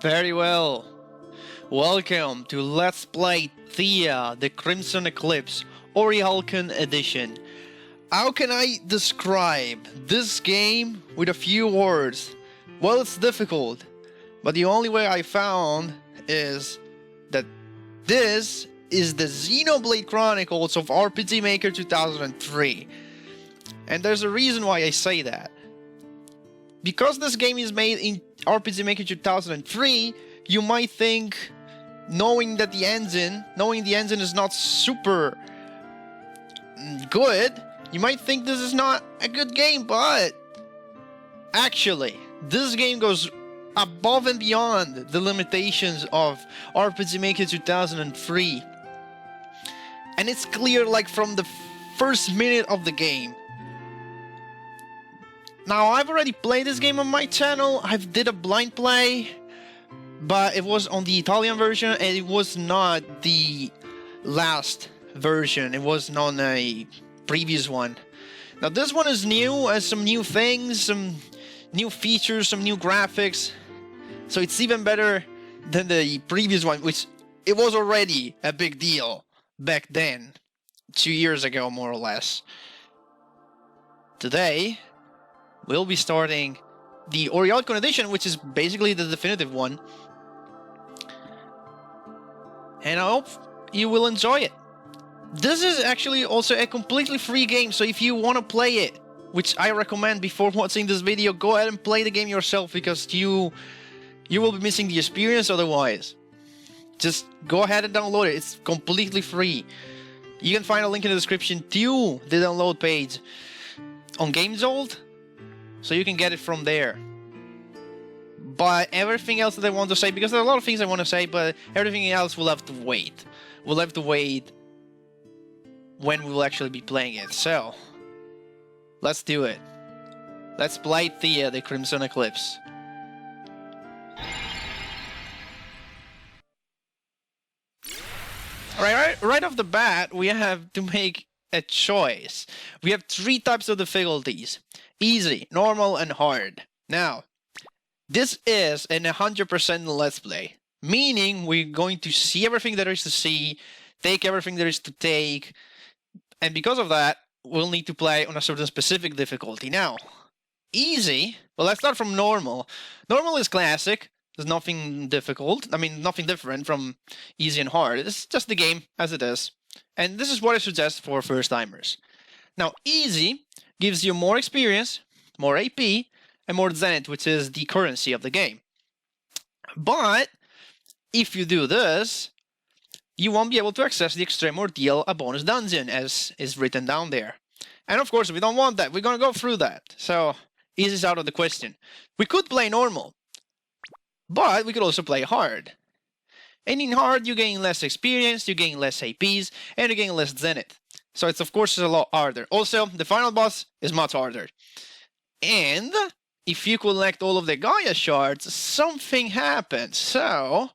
Very well. Welcome to Let's Play Theia, the Crimson Eclipse, Ariathale edition. How can I describe this game with a few words? Well, it's difficult, but the only way I found is that this is the Xenoblade Chronicles of RPG Maker 2003. And there's a reason why I say that. Because this game is made in RPG Maker 2003, you might think, knowing the engine is not super good, you might think this is not a good game, but actually, this game goes above and beyond the limitations of RPG Maker 2003. And it's clear like from the first minute of the game. Now, I've already played this game on my channel. I did a blind play, but it was on the Italian version, and it was not the last version. It was on a previous one. Now, this one is new, has some new things, some new features, some new graphics. So it's even better than the previous one, which it was already a big deal back then, 2 years ago, more or less. Today, we'll be starting the Ariathale edition, which is basically the definitive one. And I hope you will enjoy it. This is actually also a completely free game, so if you want to play it, which I recommend before watching this video, go ahead and play the game yourself, because you will be missing the experience otherwise. Just go ahead and download it. It's completely free. You can find a link in the description to the download page on GameJolt, so you can get it from there. But everything else that I want to say, because there are a lot of things I want to say, but everything else will have to wait. We'll have to wait when we will actually be playing it. So, let's do it. Let's play Theia, the Crimson Eclipse. Alright, right off the bat, we have to make a choice. We have 3 types of difficulties: easy, normal, and hard. Now, this is an 100% Let's Play, meaning we're going to see everything there is to see, take everything there is to take, and because of that, we'll need to play on a certain specific difficulty. Now, easy, well, let's start from normal. Normal is classic. There's nothing difficult. I mean, nothing different from easy and hard. It's just the game as it is. And this is what I suggest for first-timers. Now, easy gives you more experience, more AP, and more Zenith, which is the currency of the game. But if you do this, you won't be able to access the Extreme Ordeal, a bonus dungeon, as is written down there. And of course, we don't want that. We're going to go through that. So, easy is out of the question. We could play normal, but we could also play hard. And in hard, you gain less experience, you gain less APs, and you gain less Zenith. So it's of course a lot harder. Also, the final boss is much harder. And if you collect all of the Gaia shards, something happens. So,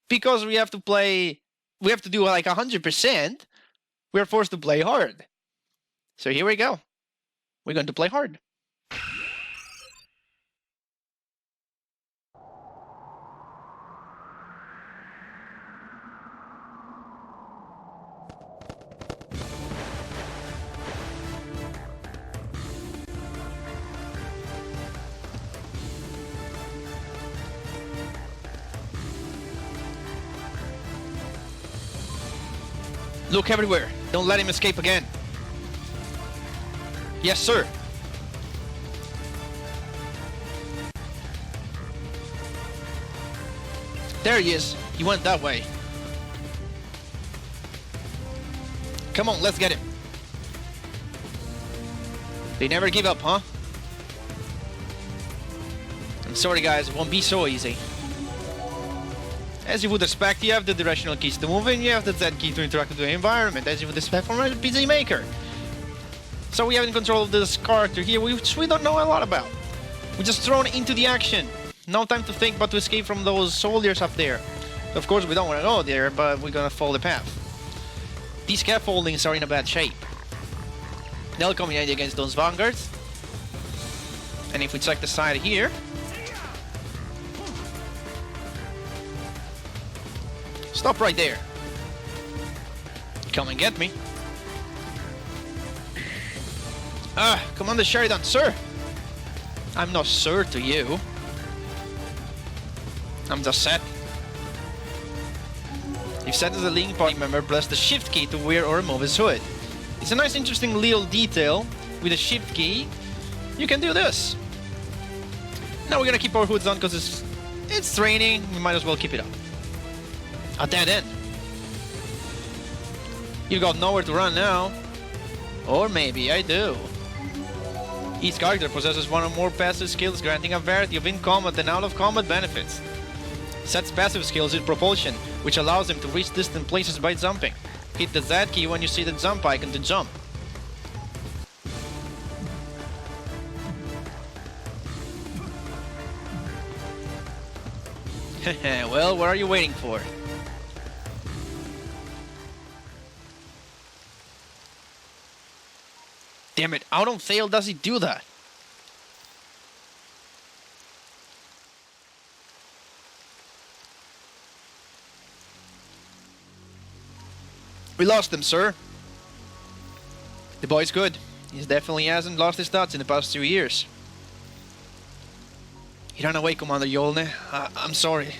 because we have to do like 100%, we're forced to play hard. So here we go. We're going to play hard. Look everywhere. Don't let him escape again. Yes, sir. There he is. He went that way. Come on, let's get him. They never give up, huh? I'm sorry, guys. It won't be so easy. As you would expect, you have the directional keys to move and you have the Z key to interact with the environment, as you would expect from a RPG Maker. So we have in control of this character here, which we don't know a lot about. We're just thrown into the action. No time to think but to escape from those soldiers up there. Of course, we don't want to go there, but we're gonna follow the path. These scaffoldings are in a bad shape. They'll come in against those vanguards. And if we check the side here, Stop right there. Come and get me. Commander Sheridan, sir. I'm no sir to you. I'm just Seth. If Seth is a leading party member, press the shift key to wear or remove his hood. It's a nice interesting little detail. With the shift key, you can do this. Now we're gonna keep our hoods on because it's raining, we might as well keep it up. A dead end. You've got nowhere to run now. Or maybe I do. Each character possesses one or more passive skills granting a variety of in-combat and out-of-combat benefits. Seth's passive skills is propulsion, which allows him to reach distant places by jumping. Hit the Z key when you see the jump icon to jump. Well, what are you waiting for? Damn it, how don't fail does he do that? We lost him, sir. The boy's good. He definitely hasn't lost his thoughts in the past 2 years. He ran away, Commander Yolne. I'm sorry.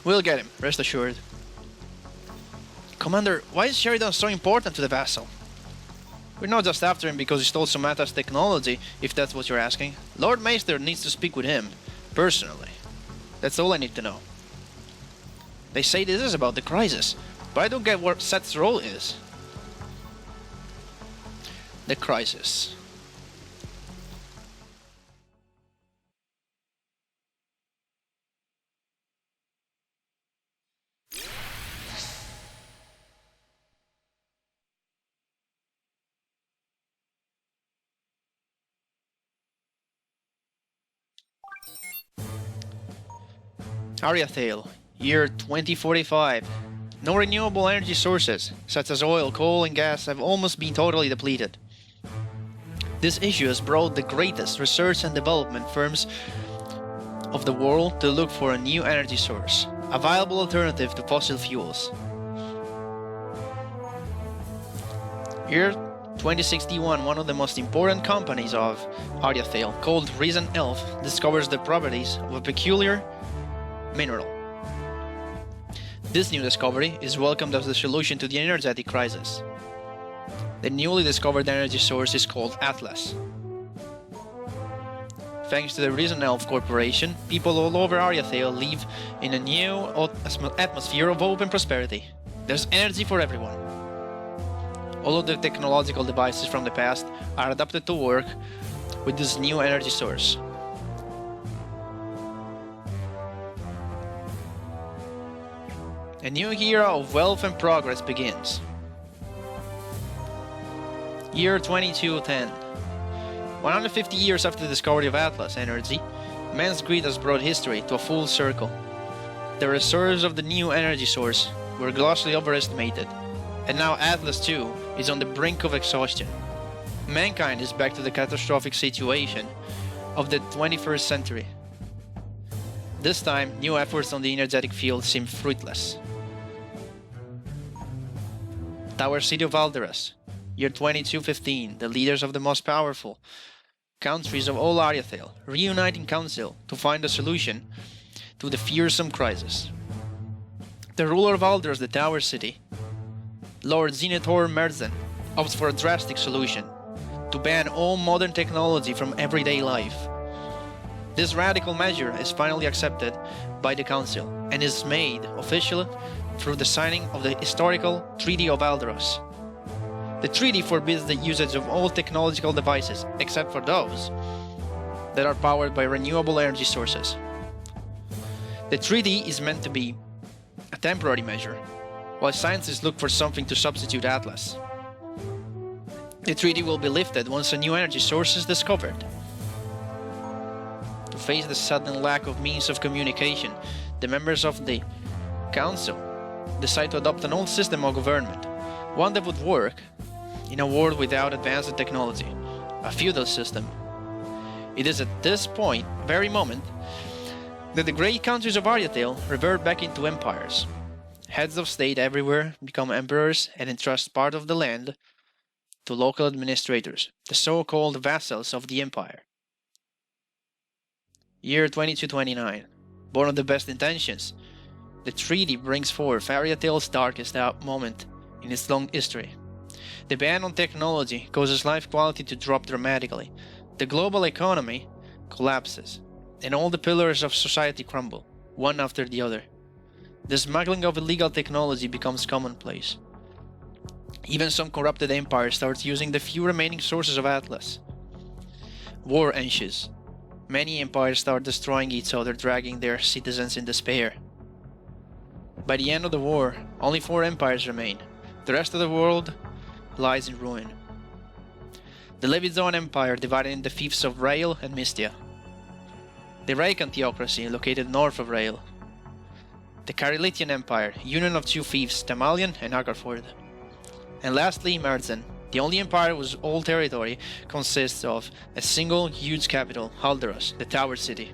We'll get him, rest assured. Commander, why is Sheridan so important to the vassal? We're not just after him because he stole Somata's technology, if that's what you're asking. Lord Maester needs to speak with him, personally. That's all I need to know. They say this is about the crisis, but I don't get what Seth's role is. The crisis. Ariathale, year 2045. No renewable energy sources, such as oil, coal and gas, have almost been totally depleted. This issue has brought the greatest research and development firms of the world to look for a new energy source, a viable alternative to fossil fuels. Year 2061, one of the most important companies of Ariathale, called Risan Health, discovers the properties of a peculiar mineral. This new discovery is welcomed as the solution to the energetic crisis. The newly discovered energy source is called Atlas. Thanks to the Risan Health Corporation, people all over Ariathale live in a new atmosphere of open prosperity. There's energy for everyone. All of the technological devices from the past are adapted to work with this new energy source. A new era of wealth and progress begins. Year 2210. 150 years after the discovery of Atlas energy, man's greed has brought history to a full circle. The reserves of the new energy source were grossly overestimated, and now Atlas too is on the brink of exhaustion. Mankind is back to the catastrophic situation of the 21st century. This time, new efforts on the energetic field seem fruitless. Tower City of Alderas, year 2215, the leaders of the most powerful countries of all Ariathale reunite in council to find a solution to the fearsome crisis. The ruler of Alderas, the Tower City, Lord Zenithor Merzen, opts for a drastic solution to ban all modern technology from everyday life. This radical measure is finally accepted by the council and is made official through the signing of the historical Treaty of Alderas. The treaty forbids the usage of all technological devices except for those that are powered by renewable energy sources. The treaty is meant to be a temporary measure, while scientists look for something to substitute Atlas. The treaty will be lifted once a new energy source is discovered. To face the sudden lack of means of communication, the members of the council decide to adopt an old system of government, one that would work in a world without advanced technology, a feudal system. It is at this very moment, That the great countries of Ariathale revert back into empires. Heads of state everywhere become emperors and entrust part of the land to local administrators, the so-called vassals of the empire. Year 2229. Born of the best intentions, the treaty brings forth Ariathale's darkest moment in its long history. The ban on technology causes life quality to drop dramatically. The global economy collapses, and all the pillars of society crumble, one after the other. The smuggling of illegal technology becomes commonplace. Even some corrupted empire starts using the few remaining sources of Atlas. War ensues. Many empires start destroying each other, dragging their citizens in despair. By the end of the war, only 4 empires remain. The rest of the world lies in ruin. The Levidzone Empire divided into fiefs of Rael and Mystia. The Raikan theocracy located north of Rael. The Carilitian Empire, union of 2 fiefs, Tamalion and Agarford. And lastly, Merzen, the only empire whose whole territory consists of a single huge capital, Haldaros, the Tower City.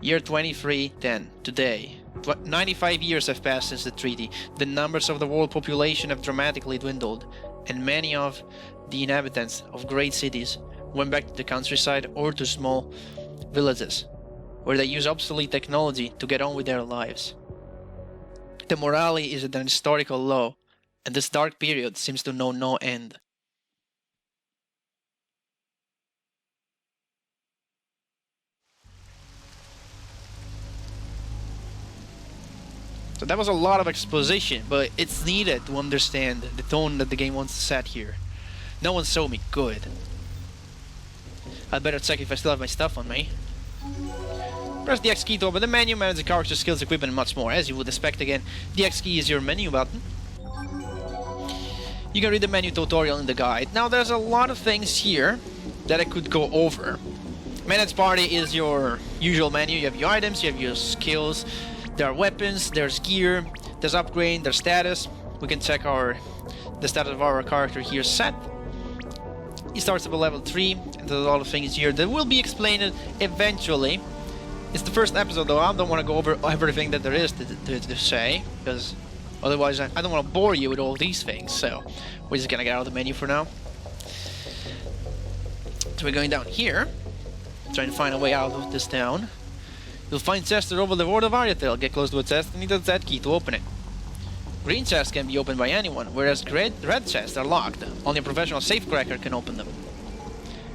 Year 2310, today. 95 years have passed since the treaty. The numbers of the world population have dramatically dwindled, and many of the inhabitants of great cities went back to the countryside or to small villages, where they use obsolete technology to get on with their lives. The morale is at an historical low, and this dark period seems to know no end. So that was a lot of exposition, but it's needed to understand the tone that the game wants to set here. No one saw me good. I'd better check if I still have my stuff on me. Press the X key to open the menu, manage the character skills, equipment, and much more. As you would expect again, the X key is your menu button. You can read the menu tutorial in the guide. Now there's a lot of things here that I could go over. Manage party is your usual menu. You have your items, you have your skills. There are weapons, there's gear, there's upgrade, there's status. We can check the status of our character here, Seth. He starts at level 3, and there's a lot of things here that will be explained eventually. It's the first episode though, I don't want to go over everything that there is to say, because otherwise I don't want to bore you with all these things, so we're just gonna get out of the menu for now. So we're going down here, trying to find a way out of this town. You'll find chests over the world of Ariathale. Get close to a chest and need a Z key to open it. Green chests can be opened by anyone, whereas red chests are locked. Only a professional safecracker can open them.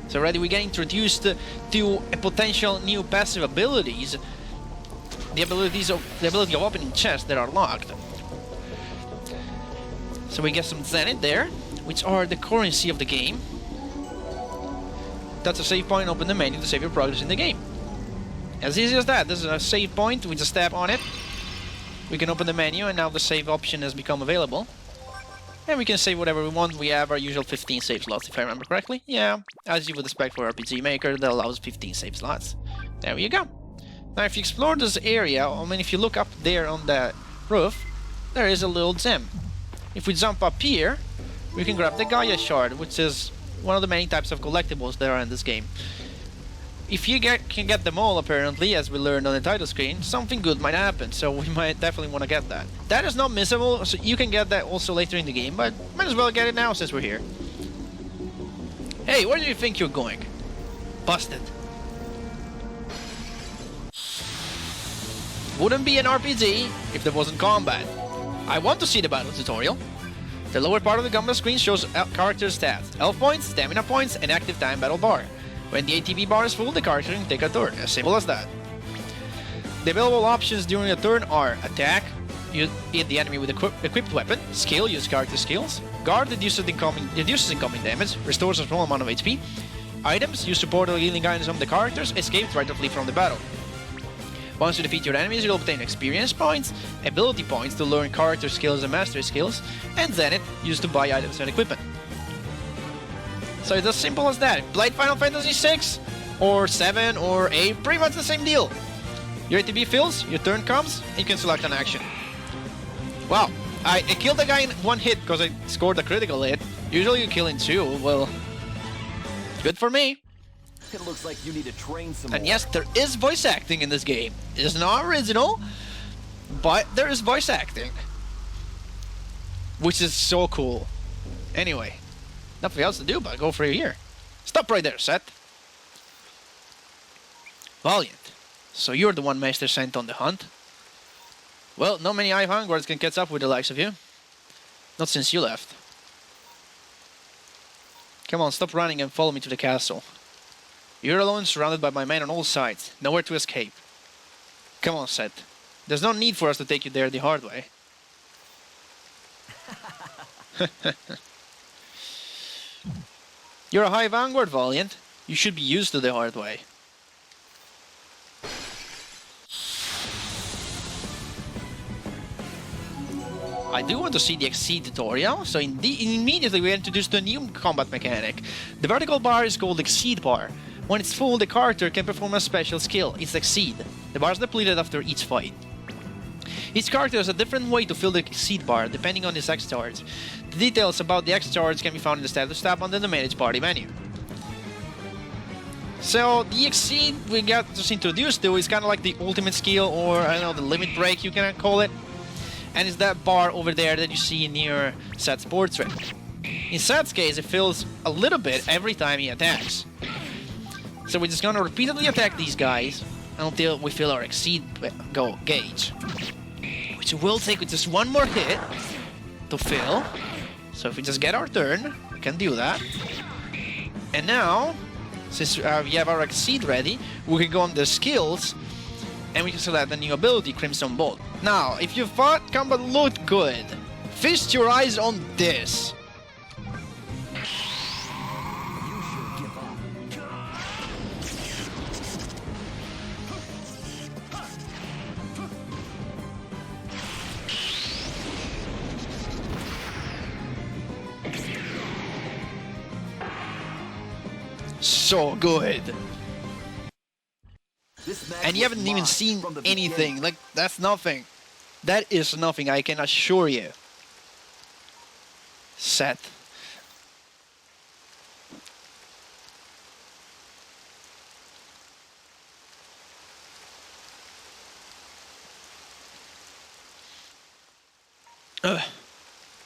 So already we get introduced to a potential new passive abilities. The ability of opening chests that are locked. So we get some Zenith there, which are the currency of the game. That's a save point. Open the menu to save your progress in the game. As easy as that. This is a save point. We just tap on it. We can open the menu, and now the save option has become available. And we can save whatever we want. We have our usual 15 save slots, if I remember correctly. Yeah, as you would expect for RPG Maker, that allows 15 save slots. There you go. Now, if you explore this area, I mean, if you look up there on the roof, there is a little gem. If we jump up here, we can grab the Gaia Shard, which is one of the many types of collectibles there are in this game. If you can get them all, apparently, as we learned on the title screen, something good might happen, so we might definitely want to get that. That is not missable, so you can get that also later in the game, but might as well get it now since we're here. Hey, where do you think you're going? Busted. Wouldn't be an RPG if there wasn't combat. I want to see the battle tutorial. The lower part of the combat screen shows character stats, health points, stamina points, and active time battle bar. When the ATB bar is full, the character can take a turn, as simple as that. The available options during a turn are attack, you hit the enemy with an equipped weapon, skill, use character skills, guard, reduces incoming damage, restores a small amount of HP, items, use support or healing items on the characters, escape, try to flee from the battle. Once you defeat your enemies, you'll obtain experience points, ability points to learn character skills and mastery skills, and Zenith, used to buy items and equipment. So it's as simple as that. Played Final Fantasy 6 or 7 or 8, pretty much the same deal. Your ATB fills, your turn comes, and you can select an action. Wow, I killed the guy in one hit because I scored a critical hit. Usually you kill in two, well, good for me. It looks like you need to train some And more. yes, there is voice acting in this game. It's not original, but there is voice acting. Which is so cool. Anyway, nothing else to do but go for a year. Stop right there, Seth. Valiant. So you're the one Maester sent on the hunt? Well, not many Eye Vanguards can catch up with the likes of you. Not since you left. Come on, stop running and follow me to the castle. You're alone, surrounded by my men on all sides. Nowhere to escape. Come on, Seth. There's no need for us to take you there the hard way. You're a High Vanguard, Valiant. You should be used to the hard way. I do want to see the Exceed tutorial, so immediately we are introduced to a new combat mechanic. The vertical bar is called Exceed bar. When it's full, the character can perform a special skill, it's Exceed. The bar is depleted after each fight. Each character has a different way to fill the Exceed bar, depending on his X charge. The details about the X charge can be found in the status tab under the Manage Party menu. So, the Exceed we got just introduced to is kind of like the ultimate skill, or I don't know, the limit break you can call it. And it's that bar over there that you see near Seth's portrait. In Seth's case, it fills a little bit every time he attacks. So we're just gonna repeatedly attack these guys until we fill our Exceed gauge. Which will take just one more hit to fill. So if we just get our turn, we can do that. And now, since we have our Exceed ready, we can go on the skills and we can select the new ability, Crimson Bolt. Now, if you thought combat looked good, feast your eyes on this. So good. And you haven't even seen anything. Like, that's nothing. That is nothing, I can assure you. Seth.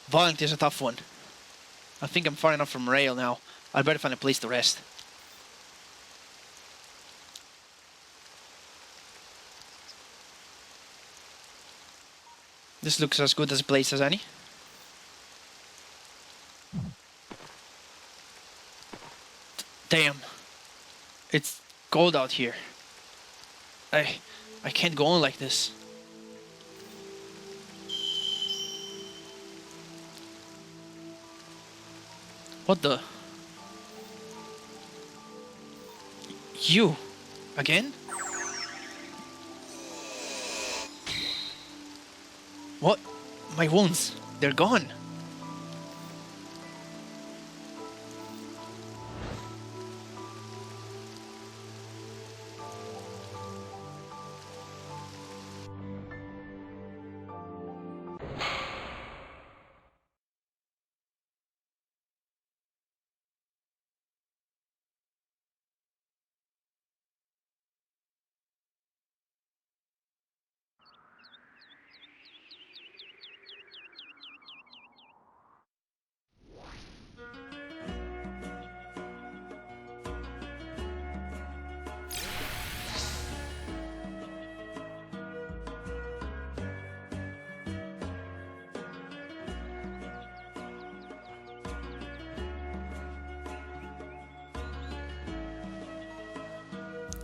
Valiant is a tough one. I think I'm far enough from rail now. I'd better find a place to rest. This looks as good as a place as any. Damn. It's cold out here. I can't go on like this. What the? You? Again? What? My wounds, they're gone.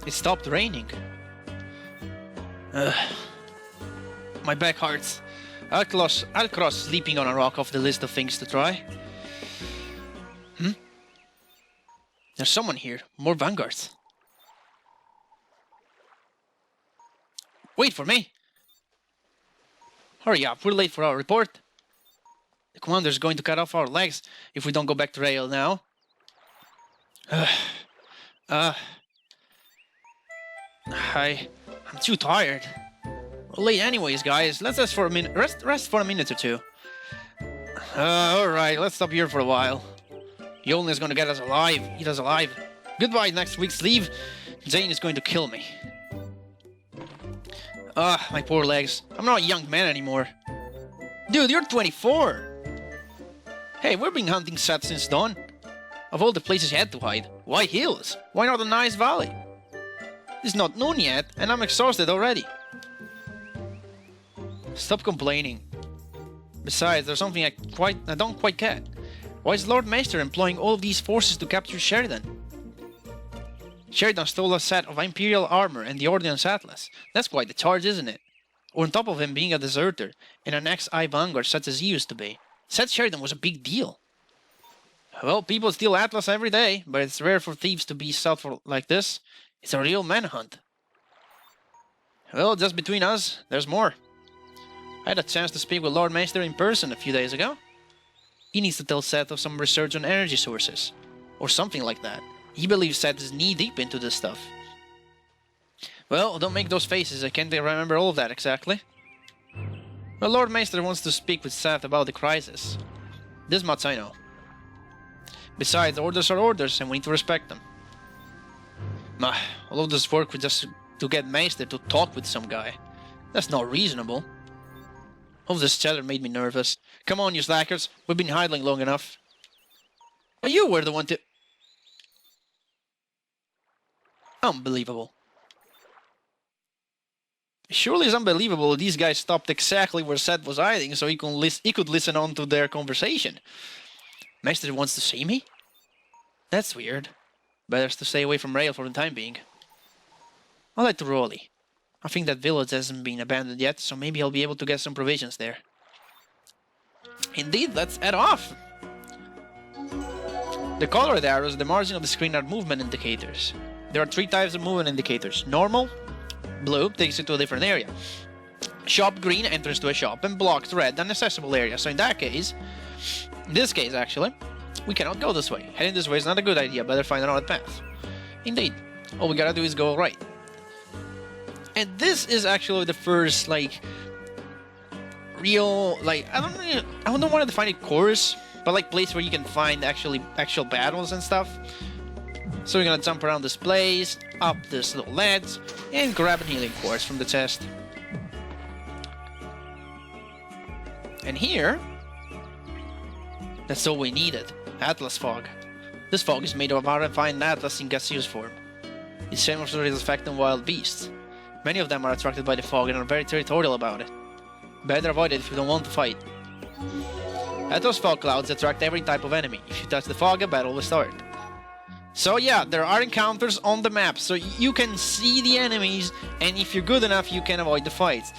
It stopped raining. My back hurts. I'll cross sleeping on a rock off the list of things to try. There's someone here. More vanguards. Wait for me. Hurry up, we're late for our report. The commander's going to cut off our legs if we don't go back to rail now. I'm too tired. We're late anyways, guys. Let's rest for a minute. Rest for a minute or two. Alright, let's stop here for a while. Yolnir is gonna get us alive. Eat us alive. Goodbye next week's leave. Zane is going to kill me. Ah, my poor legs. I'm not a young man anymore. Dude, you're 24! Hey, we've been hunting Seth since dawn. Of all the places you had to hide, why hills? Why not a nice valley? It's not noon yet, and I'm exhausted already. Stop complaining. Besides, there's something I don't quite get. Why is Lord Maester employing all of these forces to capture Sheridan? Sheridan stole a set of Imperial armor and the Ordnance Atlas. That's quite the charge, isn't it? On top of him being a deserter, and an ex-Eye Vanguard such as he used to be. Seth Sheridan was a big deal. Well, people steal Atlas every day, but it's rare for thieves to be stealth like this. It's a real manhunt. Well, just between us, there's more. I had a chance to speak with Lord Maester in person a few days ago. He needs to tell Seth of some research on energy sources. Or something like that. He believes Seth is knee-deep into this stuff. Well, don't make those faces, I can't remember all of that exactly. Well, Lord Maester wants to speak with Seth about the crisis. This much I know. Besides, orders are orders, and we need to respect them. All of this work was just to get Maester to talk with some guy. That's not reasonable. All this chatter made me nervous. Come on, you slackers, we've been idling long enough. But you were the one to... Unbelievable. Surely it's unbelievable these guys stopped exactly where Seth was hiding so he could listen on to their conversation. Maester wants to see me? That's weird. Better to stay away from Rail for the time being. I'll head to Raleigh. I think that village hasn't been abandoned yet, so maybe I'll be able to get some provisions there. Indeed, let's head off! The colored arrows at the margin of the screen are movement indicators. There are 3 types of movement indicators. Normal, blue takes you to a different area. Shop green enters to a shop, and blocked red an accessible area. So in that case, in this case actually, we cannot go this way. Heading this way is not a good idea, better find another path. Indeed, all we gotta do is go right. And this is actually the first, like, real, like, I don't want to define it course, but like place where you can find actual battles and stuff. So we're gonna jump around this place, up this little ledge, and grab a healing quartz from the chest. And here, that's all we needed. Atlas fog. This fog is made of a refined atlas in gaseous form. Its chemistry is affecting wild beasts. Many of them are attracted by the fog and are very territorial about it. Better avoid it if you don't want to fight. Atlas fog clouds attract every type of enemy. If you touch the fog, a battle will start. So yeah, there are encounters on the map, so you can see the enemies, and if you're good enough, you can avoid the fights.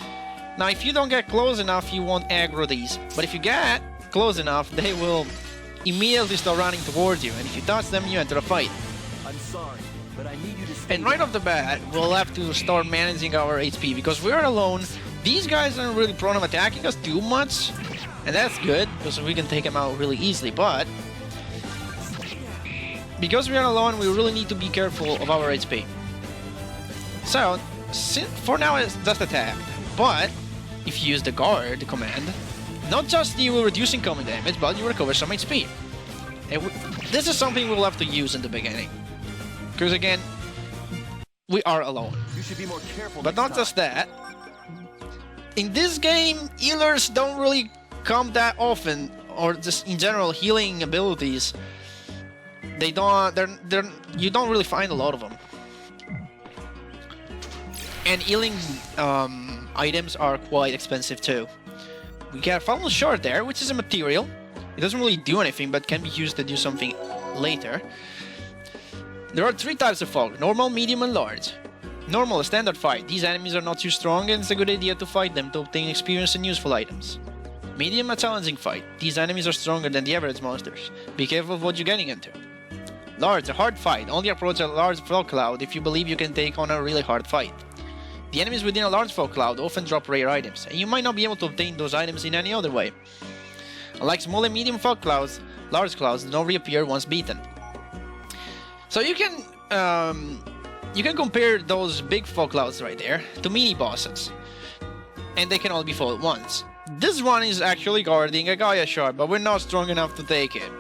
Now, if you don't get close enough, you won't aggro these. But if you get close enough, they will immediately start running towards you, and if you touch them, you enter a fight. I'm sorry, but I need you to stay. And right off the bat, we'll have to start managing our HP, because we are alone. These guys aren't really prone of attacking us too much, and that's good, because we can take them out really easily, but because we are alone, we really need to be careful of our HP. So, for now it's just attack, but if you use the guard command, not just you will reduce incoming damage, but you recover some HP. And this is something we'll have to use in the beginning. Because again, we are alone. You should be more careful. But not just that. In this game, healers don't really come that often, or just in general healing abilities. You don't really find a lot of them. And healing items are quite expensive too. We got a funnel shard there, which is a material. It doesn't really do anything, but can be used to do something later. There are 3 types of fog: normal, medium, and large. Normal, a standard fight. These enemies are not too strong, and it's a good idea to fight them to obtain experience and useful items. Medium, a challenging fight. These enemies are stronger than the average monsters. Be careful of what you're getting into. Large, a hard fight. Only approach a large fog cloud if you believe you can take on a really hard fight. The enemies within a large fog cloud often drop rare items, and you might not be able to obtain those items in any other way. Unlike small and medium fog clouds, large clouds do not reappear once beaten. So you can compare those big fog clouds right there to mini bosses, and they can all be fought at once. This one is actually guarding a Gaia shard, but we're not strong enough to take it.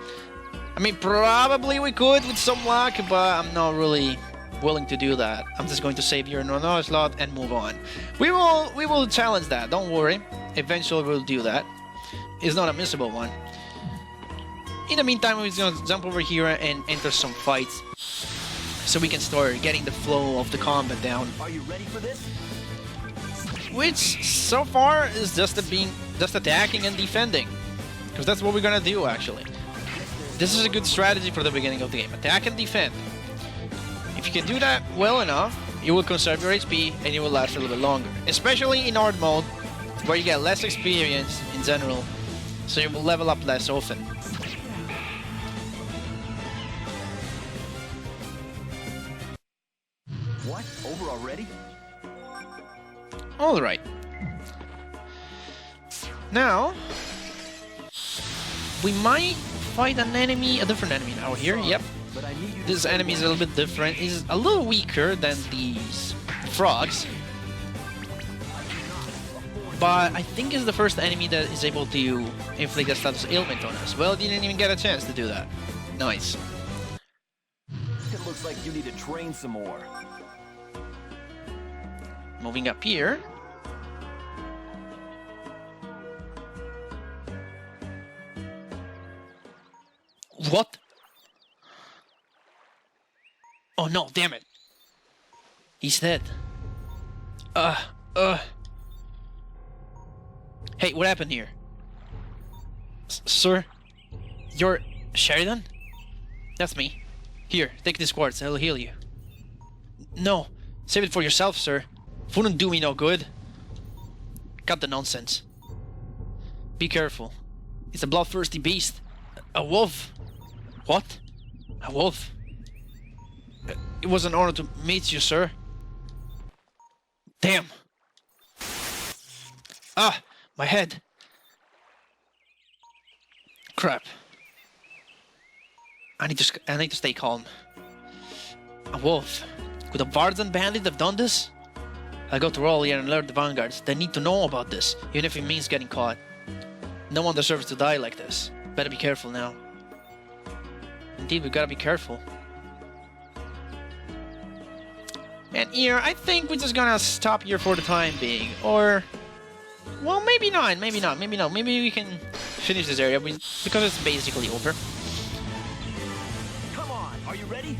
I mean, probably we could with some luck, but I'm not really willing to do that. I'm just going to save your no slot and move on. We will challenge that. Don't worry. Eventually we'll do that. It's not a missable one. In the meantime, we're just gonna jump over here and enter some fights, so we can start getting the flow of the combat down. Are you ready for this? Which so far is just attacking and defending, because that's what we're gonna do actually. This is a good strategy for the beginning of the game. Attack and defend. If you can do that well enough, you will conserve your HP and you will last a little bit longer. Especially in hard mode, where you get less experience in general, so you will level up less often. What? Over already? Alright. Now, we might fight an enemy, a different enemy now here. Yep. But I need you to This enemy is a little bit different. He's a little weaker than these frogs. But I think it's the first enemy that is able to inflict a status ailment on us. Well, didn't even get a chance to do that. Nice. It looks like you need to train some more. Moving up here. What? Oh no, damn it. He's dead. Hey, what happened here? Sir? You're Sheridan? That's me. Here, take this quartz, I'll heal you. No, save it for yourself, sir. Wouldn't do me no good. Cut the nonsense. Be careful. It's a bloodthirsty beast. A wolf. What? A wolf? It was an honor to meet you, sir. Damn. Ah, my head. Crap. I need to stay calm. A wolf. Could a Vardan bandit have done this? I'll go to Rollier and alert the vanguards. They need to know about this, even if it means getting caught. No one deserves to die like this. Better be careful now. Indeed, we gotta be careful. And here, I think we're just gonna stop here for the time being. Or... well, maybe not, maybe not, maybe not. Maybe we can finish this area because it's basically over. Come on, are you ready?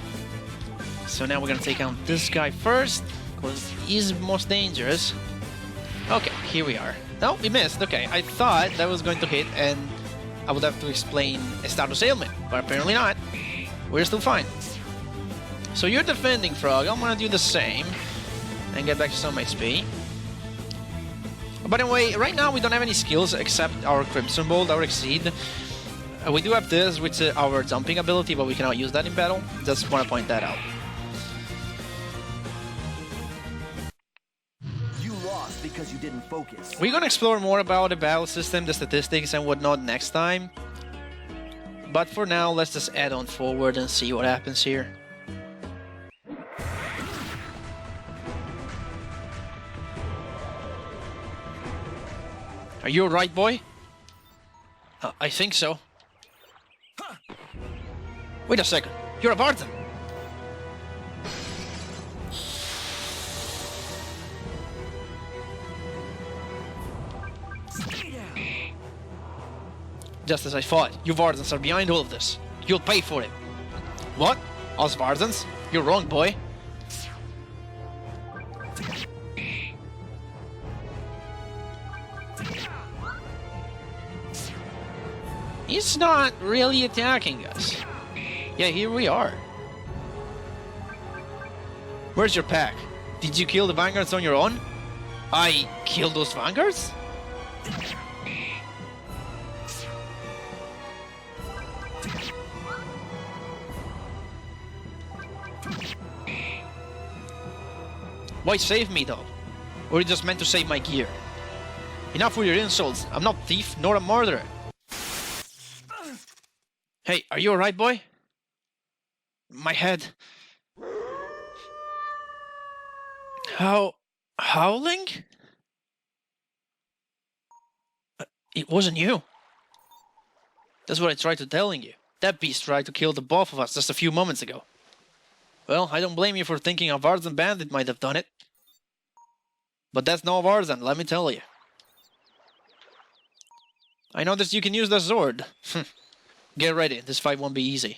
So now we're gonna take out this guy first, because he's most dangerous. Okay, here we are. No, we missed. Okay, I thought that was going to hit and I would have to explain a status ailment, but apparently not. We're still fine. So you're defending, Frog. I'm gonna do the same and get back to some HP. By the way, right now we don't have any skills except our Crimson Bolt, our Exceed. We do have this, which is our jumping ability, but we cannot use that in battle. Just want to point that out. You lost because you didn't focus. We're gonna explore more about the battle system, the statistics and whatnot next time. But for now, let's just add on forward and see what happens here. Are you alright, boy? I think so. Wait a second. You're a Vardan. Just as I thought, you Vardans are behind all of this. You'll pay for it. What? Us Vardans? You're wrong, boy. He's not really attacking us. Yeah, here we are. Where's your pack? Did you kill the vanguards on your own? I killed those vanguards? Why save me though? Or you just meant to save my gear? Enough with your insults. I'm not a thief nor a murderer. Hey, are you alright, boy? My head. Howling? It wasn't you. That's what I tried to telling you. That beast tried to kill the both of us just a few moments ago. Well, I don't blame you for thinking a Varzan bandit might have done it. But that's no Varzan, let me tell you. I noticed you can use the sword. Get ready, this fight won't be easy.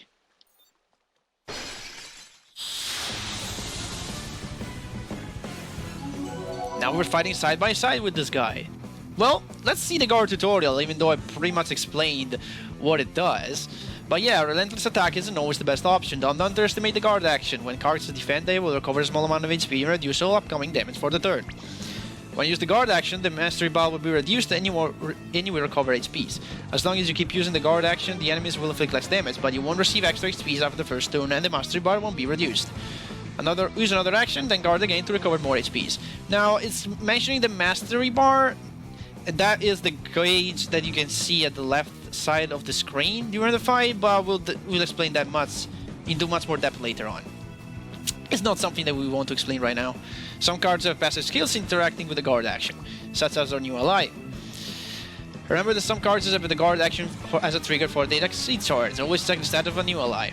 Now we're fighting side by side with this guy. Well, let's see the guard tutorial, even though I pretty much explained what it does. But yeah, relentless attack isn't always the best option. Don't underestimate the guard action. When characters defend, they will recover a small amount of HP and reduce all upcoming damage for the turn. When you use the guard action, the mastery bar will be reduced and you will recover HPs. As long as you keep using the guard action, the enemies will inflict less damage, but you won't receive extra HPs after the first turn and the mastery bar won't be reduced. Use another action, then guard again to recover more HPs. Now, it's mentioning the mastery bar. That is the gauge that you can see at the left side of the screen during the fight, but we'll explain that into much more depth later on. It's not something that we want to explain right now. Some cards have passive skills interacting with the guard action, such as our new ally. Remember that some cards have the guard action as a trigger for data exceed charge. Always check the stat of a new ally.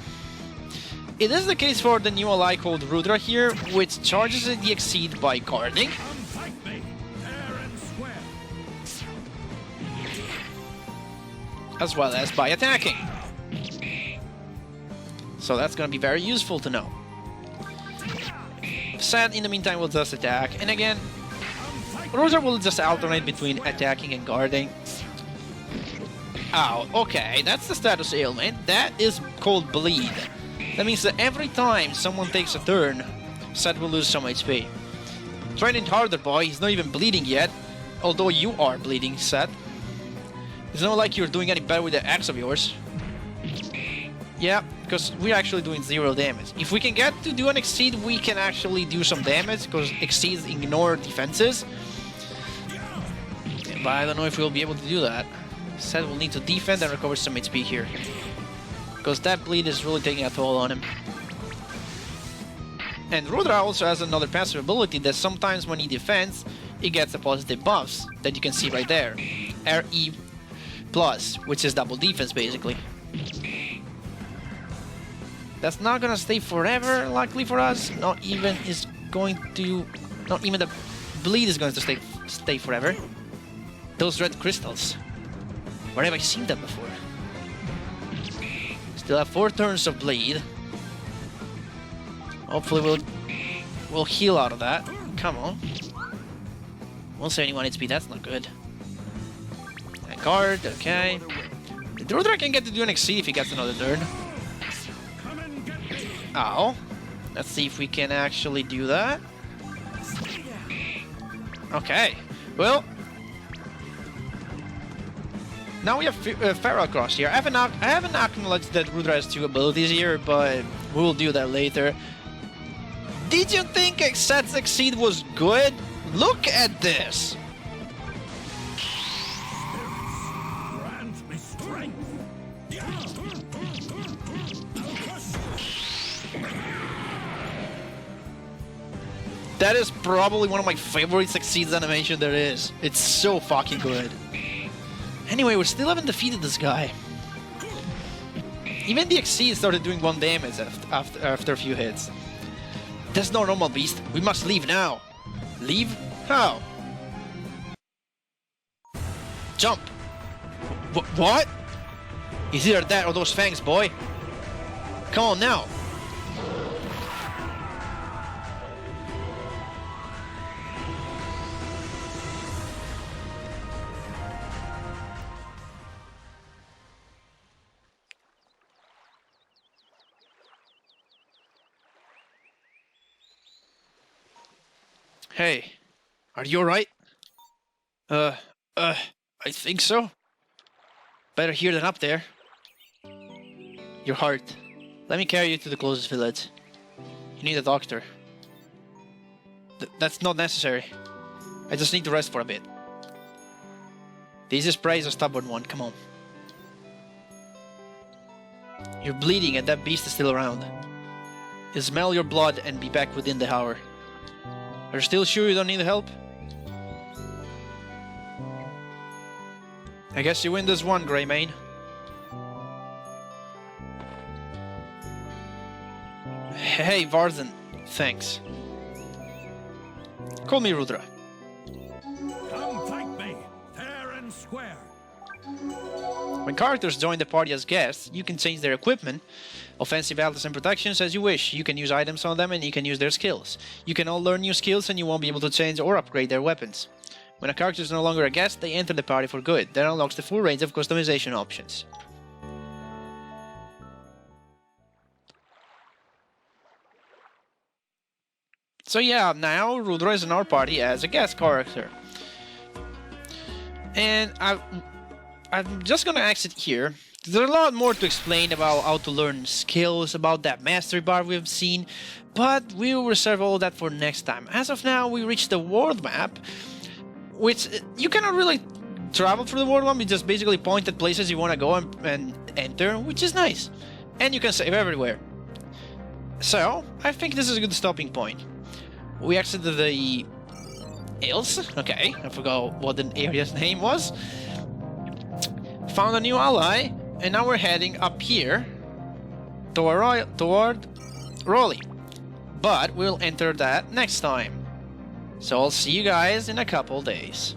It is the case for the new ally called Rudra here, which charges the exceed by guarding. As well as by attacking. So that's going to be very useful to know. Seth, in the meantime, will just attack, and again, Rudra will just alternate between attacking and guarding. Ow, okay, that's the status ailment. That is called bleed. That means that every time someone takes a turn, Seth will lose some HP. Train it harder, boy, he's not even bleeding yet. Although you are bleeding, Seth. It's not like you're doing any better with the axe of yours. Yeah, because we're actually doing 0 damage. If we can get to do an exceed, we can actually do some damage, because exceeds ignore defenses. But I don't know if we'll be able to do that. Seth will need to defend and recover some HP here, because that bleed is really taking a toll on him. And Rudra also has another passive ability that sometimes when he defends, he gets the positive buffs that you can see right there. RE+, which is double defense basically. That's not gonna stay forever, luckily for us. Not even the bleed is going to stay forever. Those red crystals. Where have I seen them before? Still have 4 turns of bleed. Hopefully we'll heal out of that. Come on. 171 HP, that's not good. And guard, okay. The Rudra can get to do an exceed if he gets another turn. Ow. Let's see if we can actually do that. Okay. Well. Now we have Feral Cross here. I haven't acknowledged that Rudra has 2 abilities here, but we'll do that later. Did you think Seth's exceed was good? Look at this! That is probably one of my favorite succeeds animation there is. It's so fucking good. Anyway, we still haven't defeated this guy. Even the exceed started doing 1 damage after a few hits. That's no normal beast. We must leave now. Leave? How? Jump! What? It's either that or those fangs, boy. Come on now. Hey, are you alright? I think so. Better here than up there. Your heart. Let me carry you to the closest village. You need a doctor. That's not necessary. I just need to rest for a bit. The easiest prey is a stubborn one, come on. You're bleeding and that beast is still around. He'll smell your blood and be back within the hour. Are you still sure you don't need help? I guess you win this one, Greymane. Hey, Varden. Thanks. Call me Rudra. Come fight me, fair and square. When characters join the party as guests, you can change their equipment, offensive items and protections as you wish. You can use items on them and you can use their skills. You can all learn new skills and you won't be able to change or upgrade their weapons. When a character is no longer a guest, they enter the party for good. That unlocks the full range of customization options. So yeah, now Rudra is in our party as a guest character. And I'm just gonna exit here. There's a lot more to explain about how to learn skills, about that mastery bar we've seen, but we will reserve all that for next time. As of now, we reached the world map, which you cannot really travel through the world map. You just basically point at places you want to go and enter, which is nice. And you can save everywhere. So, I think this is a good stopping point. We exited the hills. Okay, I forgot what the area's name was. Found a new ally, and now we're heading up here toward Raleigh. But we'll enter that next time. So I'll see you guys in a couple days.